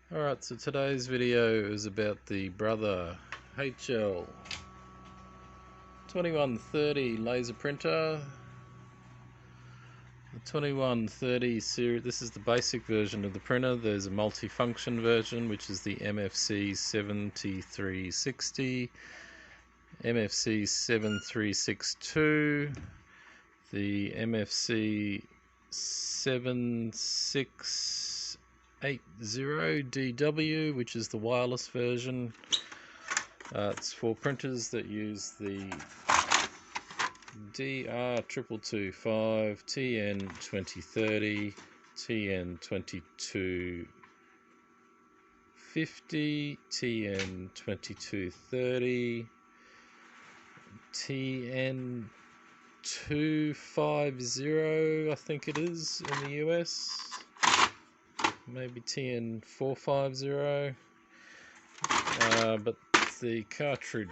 Alright, so today's video is about the Brother HL2130 laser printer. The 2130 series, this is the basic version of the printer. There's a multi-function version which is the MFC7360, MFC7360, the MFC7680DW, which is the wireless version. It's for printers that use the DR2225, TN2030, TN2250, TN2230, TN250, I think it is in the US, maybe TN450, but the cartridge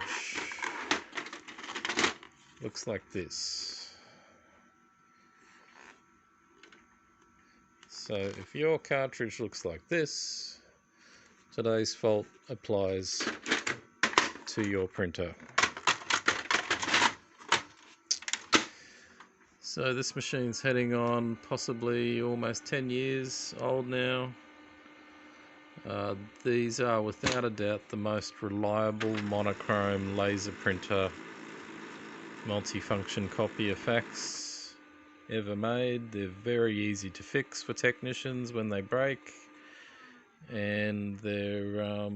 looks like this. So if your cartridge looks like this, today's fault applies to your printer. So this machine's heading on possibly almost 10 years old now. These are without a doubt the most reliable monochrome laser printer multifunction copy of fax ever made. They're very easy to fix for technicians when they break, and they're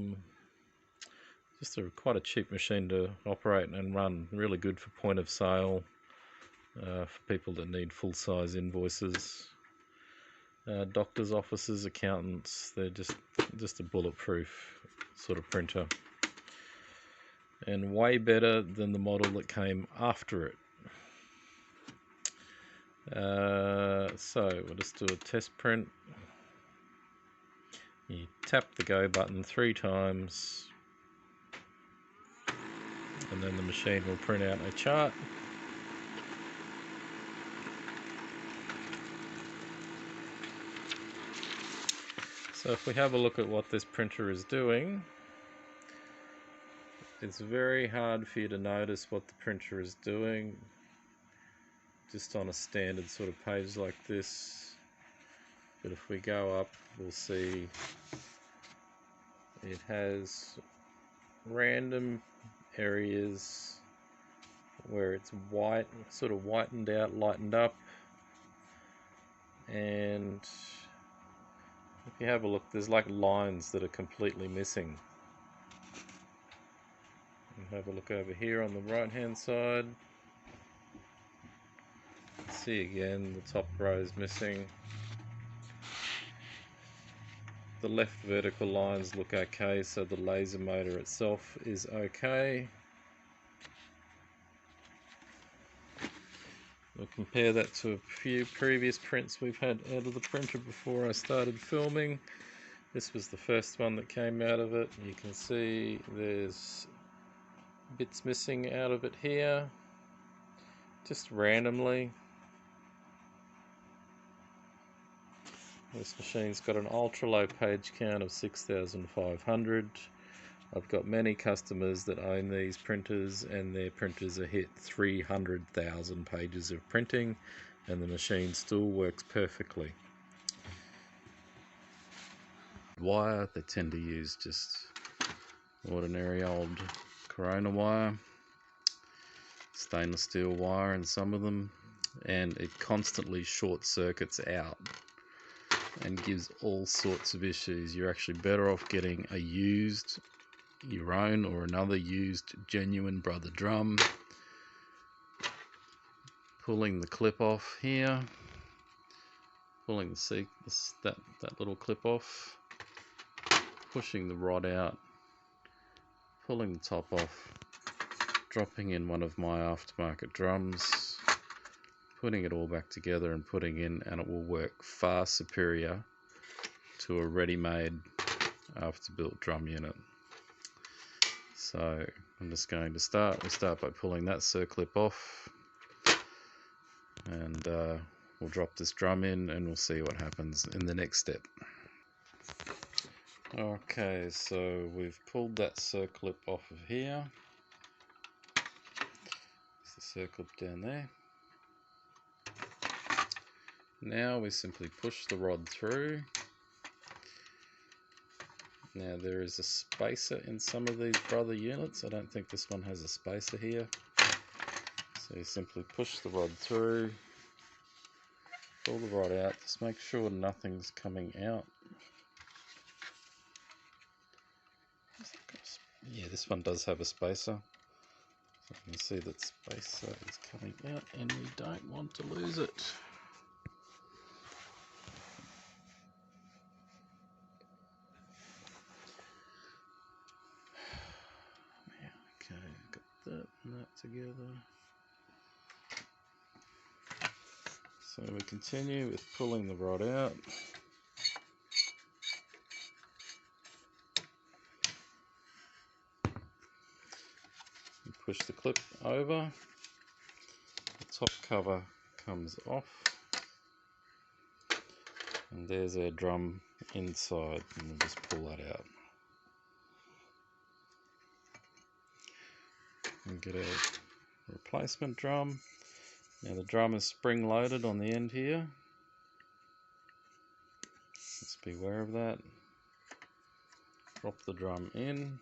just quite a cheap machine to operate and run. Really good for point of sale, for people that need full-size invoices, doctors' offices, accountants. They're just a bulletproof sort of printer, and way better than the model that came after it. So we'll just do a test print. You tap the go button 3 times, and then the machine will print out a chart. So if we have a look at what this printer is doing, it's very hard for you to notice what the printer is doing just on a standard sort of page like this. But if we go up, we'll see it has random areas where it's white, sort of whitened out, lightened up, and if you have a look, there's like lines that are completely missing. And have a look over here on the right hand side. See again, the top row is missing. The left vertical lines look okay, so the laser motor itself is okay. We'll compare that to a few previous prints we've had out of the printer before I started filming. This was the first one that came out of it. You can see there's bits missing out of it here, just randomly. This machine's got an ultra low page count of 6,500. I've got many customers that own these printers, and their printers are hit 300,000 pages of printing, and the machine still works perfectly. Wire, they tend to use just ordinary old Corona wire, stainless steel wire in some of them, and it constantly short circuits out and gives all sorts of issues. You're actually better off getting a used, your own or another used genuine Brother drum, pulling the clip off here, pulling that little clip off, pushing the rod out, pulling the top off, dropping in one of my aftermarket drums, putting it all back together and putting in, and it will work far superior to a ready-made after-built drum unit. So I'm just going to start. We start by pulling that circlip off, and we'll drop this drum in and we'll see what happens in the next step. Okay, so we've pulled that circlip off of here. There's the circlip down there. Now we simply push the rod through. Now there is a spacer in some of these brother units. I don't think this one has a spacer here. So you simply push the rod through, pull the rod out, just make sure nothing's coming out. Yeah, this one does have a spacer. So you can see that spacer is coming out and we don't want to lose it. Okay, got that and that together. So we continue with pulling the rod out. We push the clip over. The top cover comes off. And there's our drum inside, and we'll just pull that out. And get a replacement drum. Now the drum is spring loaded on the end here. Just be aware of that. Drop the drum in.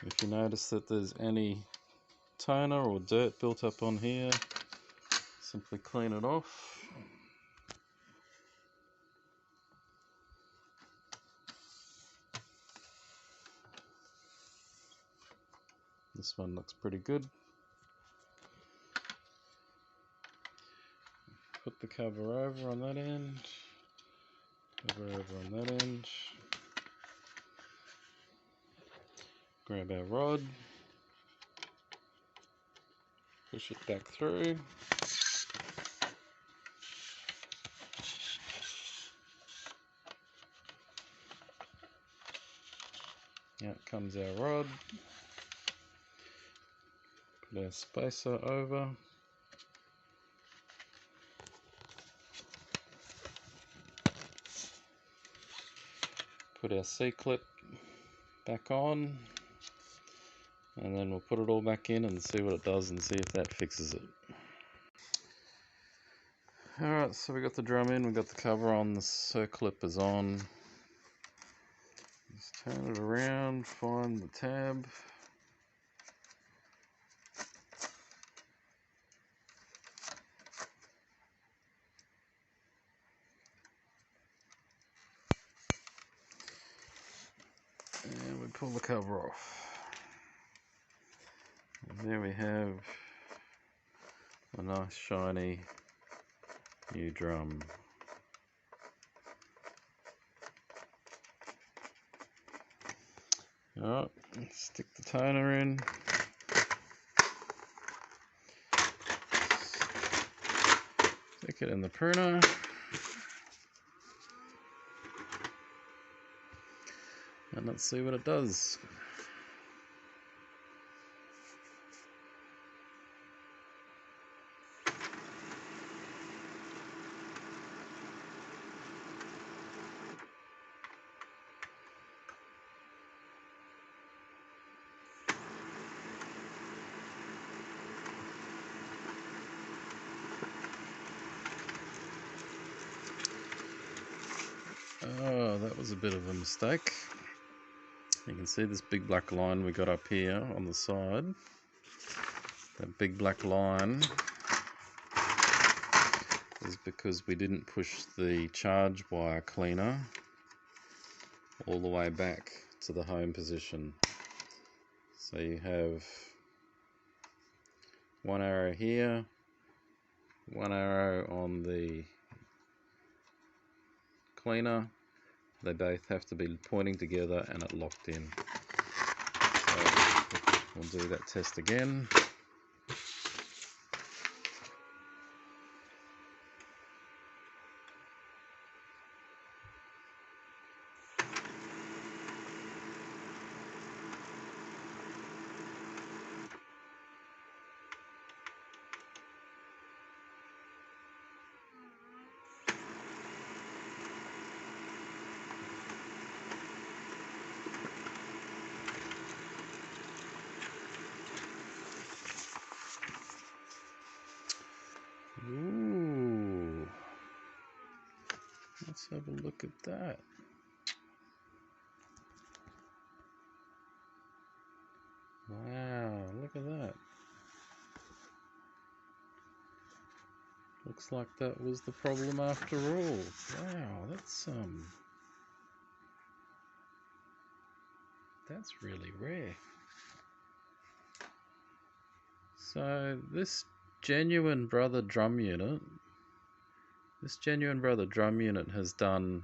If you notice that there's any toner or dirt built up on here, simply clean it off. This one looks pretty good. Put the cover over on that end, cover over on that end. Grab our rod, push it back through. Out comes our rod. Put our spacer over. Put our C-clip back on. And then we'll put it all back in and see what it does and see if that fixes it. Alright, so we got the drum in, we got the cover on, the circlip is on. Just turn it around, find the tab. And we pull the cover off. And there we have a nice shiny new drum. Alright, let's stick the toner in. Stick it in the pruner. And let's see what it does. Oh, that was a bit of a mistake. You can see this big black line we got up here on the side. That big black line is because we didn't push the charge wire cleaner all the way back to the home position. So you have one arrow here, one arrow on the cleaner. They both have to be pointing together and it locked in. So we'll do that test again. Let's have a look at that. Wow, look at that. Looks like that was the problem after all. Wow, that's really rare. So this Genuine Brother drum unit has done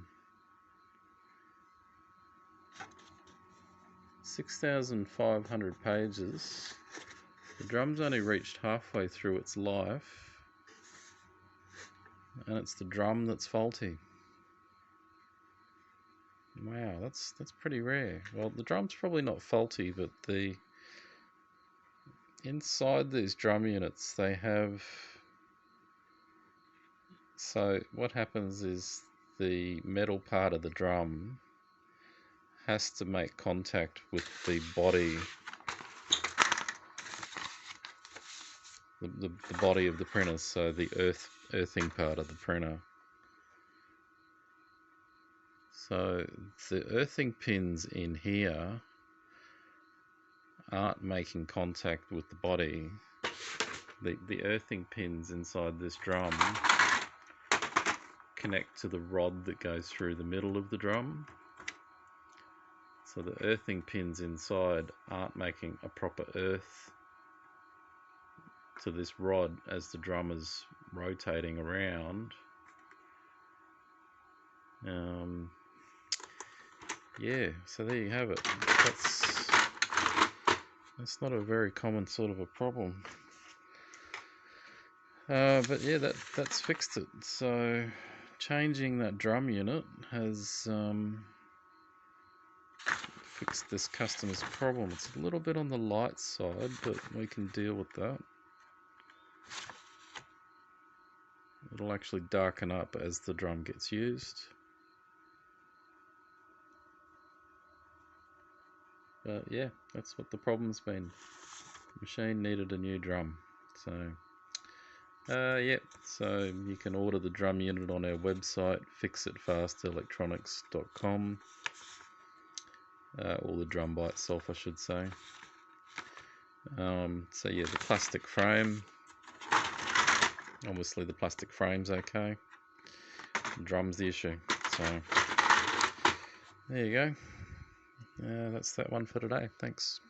6,500 pages. The drum's only reached halfway through its life, and it's the drum that's faulty. Wow, that's pretty rare. Well, the drum's probably not faulty, but inside these drum units they have. So what happens is the metal part of the drum has to make contact with the body, the body of the printer, so the earthing part of the printer. So the earthing pins in here aren't making contact with the body. The earthing pins inside this drum connect to the rod that goes through the middle of the drum. So the earthing pins inside aren't making a proper earth to this rod as the drum is rotating around. Yeah, so there you have it. That's not a very common sort of a problem. But yeah, that's fixed it. So changing that drum unit has fixed this customer's problem. It's a little bit on the light side, but we can deal with that. It'll actually darken up as the drum gets used. But yeah, that's what the problem's been. The machine needed a new drum. So yeah, so you can order the drum unit on our website, fixitfastelectronics.com, or the drum by itself, I should say. So yeah, the plastic frame, obviously the plastic frame's okay, the drum's the issue. So there you go. That's that one for today. Thanks.